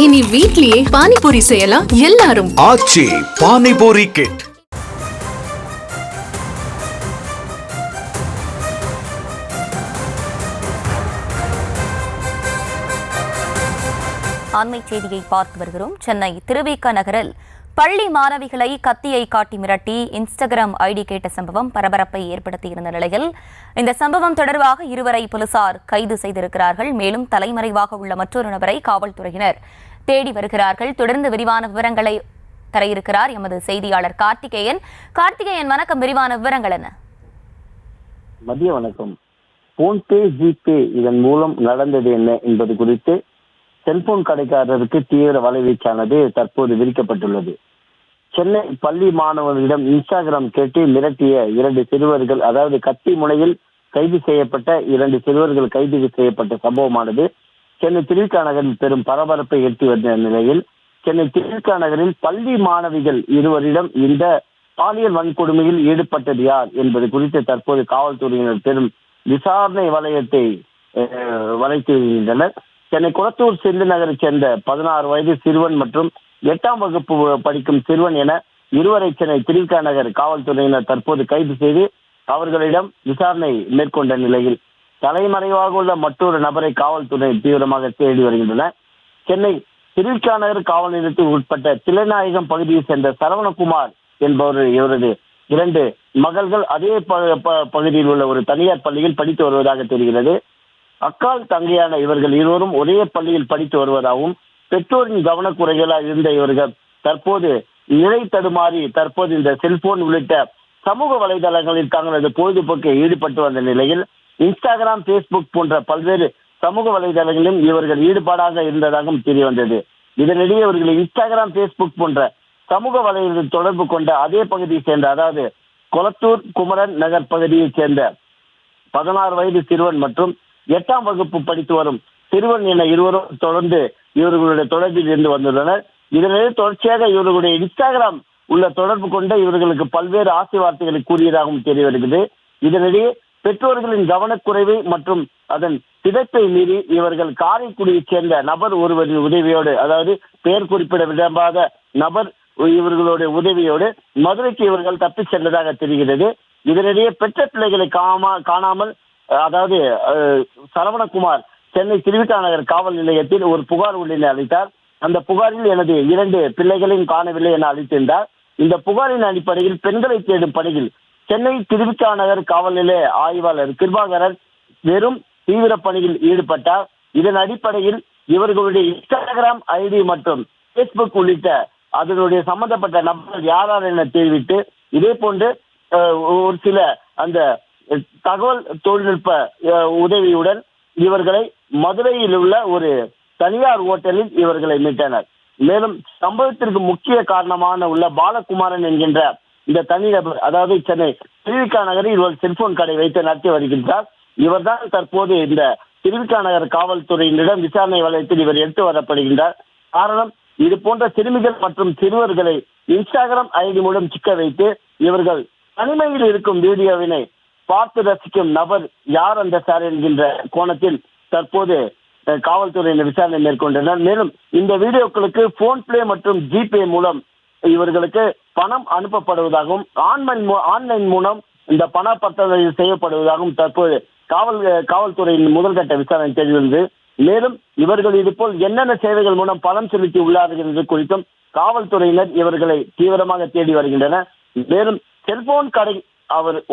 இனி வீட்லயே பானிபூரி செய்யலாம் எல்லாரும். ஆச்சி பானிபூரி கிட். அண்மை செய்தியை பார்த்து வருகிறோம். சென்னை திருவிக நகரில் பள்ளி மாணவிகளை கத்தியை காட்டி மிரட்டி இன்ஸ்டாகிராம் ஐடி கேட்ட சம்பவம் பரபரப்பை ஏற்படுத்தியிருந்த நிலையில் இந்த சம்பவம் தொடர்பாக இருவரை போலீசார் கைது செய்திருக்கிறார்கள். மேலும் தலைமறைவாக உள்ள மற்றொரு நபரை காவல்துறையினர் தேடி வருகிறார்கள். தொடர்ந்து விரிவான விவரங்களை தர இருக்கிறார் எமது செய்தியாளர் கார்த்திகேயன். வணக்கம். விரிவான விவரங்கள் என்ன? மதிய வணக்கம். போன்பே, ஜிபே இதன் மூலம் நடந்தது என்ன என்பது குறித்து செல்போன் கடைக்காரருக்கு தீவிர வலைவீச்சானது தற்போது விரிக்கப்பட்டுள்ளது. சென்னை பள்ளி மாணவர்களிடம் இன்ஸ்டாகிராம் கேட்டு மிரட்டிய 2 சிறுவர்கள், அதாவது கத்தி முனையில் கைது செய்யப்பட்ட 2 சிறுவர்கள் கைது செய்யப்பட்ட சம்பவமானது சென்னை திருவிக நகரில் பெரும் பரபரப்பை ஏற்றி வந்த நிலையில், சென்னை திருவிக நகரில் பள்ளி மாணவிகள் இருவரிடம் இந்த பாலியல் வன்கொடுமையில் ஈடுபட்டது யார் என்பது குறித்து தற்போது காவல்துறையினர் பெரும் விசாரணை வளையத்தை வளைத்து வருகின்றனர். சென்னை குளத்தூர் செந்து நகரை சேர்ந்த 16 வயது சிறுவன் மற்றும் 8ஆம் வகுப்பு படிக்கும் சிறுவன் என இருவரை சென்னை திருவிக நகர் காவல்துறையினர் தற்போது கைது செய்து அவர்களிடம் விசாரணை மேற்கொண்ட நிலையில், தலைமறைவாக உள்ள மற்றொரு நபரை காவல்துறை தீவிரமாக தேடி வருகின்றனர். சென்னை திருவிக நகர் காவல் நிலையத்தில் உட்பட்ட தில்லைநாயகம் பகுதியை சேர்ந்த சரவணகுமார் என்பவர், இவரது 2 மகள்கள் அதே பகுதியில் உள்ள ஒரு தனியார் பள்ளியில் படித்து வருவதாக தெரிகிறது. அக்கால் தங்கையான இவர்கள் இருவரும் ஒரே பள்ளியில் படித்து வருவதாகவும், பெற்றோரின் கவனக்குறைகளால் இருந்த இவர்கள் தற்போது நிலை தடுமாறி தற்போது இந்த செல்போன் உள்ளிட்ட சமூக வலைதளங்களில் தங்களது பொழுதுபோக்கை ஈடுபட்டு வந்த நிலையில், இன்ஸ்டாகிராம், பேஸ்புக் போன்ற பல்வேறு சமூக வலைதளங்களிலும் இவர்கள் ஈடுபாடாக இருந்ததாகவும் தெரிய வந்தது. இதனிடையே இவர்கள் இன்ஸ்டாகிராம், பேஸ்புக் போன்ற சமூக வலைதளத்தில் தொடர்பு கொண்ட அதே பகுதியை சேர்ந்த, அதாவது கொளத்தூர் குமரன் நகர் பகுதியைச் சேர்ந்த 16 வயது சிறுவன் மற்றும் 8ஆம் வகுப்பு படித்து வரும் சிறுவன் என இருவரும் தொடர்ந்து இவர்களுடைய தொடர்பில் இருந்து வந்துள்ளனர். இதனிடையே தொடர்ச்சியாக இவர்களுடைய இன்ஸ்டாகிராம் உள்ள தொடர்பு கொண்ட இவர்களுக்கு பல்வேறு ஆசை வார்த்தைகளை கூறியதாகவும் தெரிய வருகிறது. இதனிடையே பெற்றோர்களின் கவனக்குறைவை மற்றும் அதன் சிதைப்பை மீறி இவர்கள் காரைக்குடியைச் சேர்ந்த நபர் ஒருவரின் உதவியோடு, அதாவது பெயர் குறிப்பிட விரும்பாத நபர் இவர்களுடைய உதவியோடு மதுரைக்கு இவர்கள் தப்பிச் சென்றதாக தெரிகிறது. இதனிடையே பெற்ற பிள்ளைகளை காணாமல், அதாவது சரவணகுமார் சென்னை திருவிக நகர் காவல் நிலையத்தில் ஒரு புகார் ஒன்றினை அளித்தார். அந்த புகாரில் எனது 2 பிள்ளைகளையும் காணவில்லை என அளித்திருந்தார். இந்த புகாரின் அடிப்படையில் பெண்களை தேடும் பணியில் சென்னை திருவிக நகர் காவல் நிலைய ஆய்வாளர் கிருபாகரன் வெறும் தீவிர பணியில் ஈடுபட்டார். இதன் அடிப்படையில் இவர்களுடைய இன்ஸ்டாகிராம் ஐடி மற்றும் பேஸ்புக் உள்ளிட்ட அதனுடைய சம்பந்தப்பட்ட நபர்கள் யார் என தெரிவித்து, இதே போன்று ஒரு சில அந்த தகவல் தொழில்நுட்ப உதவியுடன் இவர்களை மதுரையில் உள்ள ஒரு தனியார் ஓட்டலில் இவர்களை மீட்டனர். மேலும் சம்பவத்திற்கு முக்கிய காரணமான உள்ள பாலகுமாரன் என்கின்ற இந்த தனிநபர், அதாவது சென்னை திருவிக நகரில் இவர் செல்போன் கடை வைத்து நடத்தி வருகின்றார். இவர்தான் தற்போது இந்த திருவிக நகர் காவல்துறையினரிடம் விசாரணை வளையத்தில் இவர் எடுத்து வரப்படுகின்றார். காரணம், இது போன்ற சிறுமிகள் மற்றும் சிறுவர்களை இன்ஸ்டாகிராம் ஐடி மூலம் சிக்க வைத்து இவர்கள் தனிமையில் இருக்கும் வீடியோவினை பார்த்து ரசிக்கும் நபர் யார் அந்த சார் என்கின்ற கோணத்தில் தற்போது காவல்துறையினர் விசாரணை மேற்கொண்டனர். மேலும் இந்த வீடியோக்களுக்கு போன்பே மற்றும் ஜிபே மூலம் இவர்களுக்கு பணம் அனுப்பப்படுவதாகவும், ஆன்லைன் மூலம் இந்த பண பரிவர்த்தனை செய்யப்படுவதாகவும் தற்போது காவல்துறையின் முதல்கட்ட விசாரணை தெரிவித்தது. மேலும் இவர்கள் இதுபோல் என்னென்ன சேவைகள் மூலம் பணம் செலுத்தி உள்ளார்கள் என்பது குறித்தும் காவல்துறையினர் இவர்களை தீவிரமாக தேடி வருகின்றனர். மேலும் செல்போன் கடை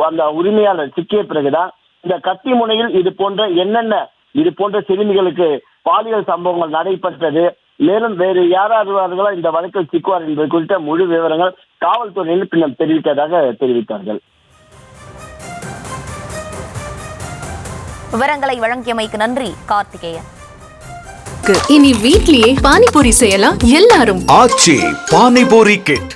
அந்த உரிமையாளர் சிக்கிய பிறகுதான் இந்த கத்தி முனையில் இது போன்ற சிறுமிகளுக்கு பாலியல் சம்பவங்கள் நடைபெற்றது, மேலும் வேறு யாரார்களோ இந்த வழக்கில் சிக்குவார் என்பது குறித்த முழு விவரங்கள் காவல்துறையினர் பின்னர் தெரிவித்ததாக தெரிவித்தார்கள். விவரங்களை வழங்கியமைக்கு நன்றி கார்த்திகேயன். இனி வீட்லயே பானிபூரி செய்யலாம் எல்லாரும். ஆச்சி பானிபூரி கிட்.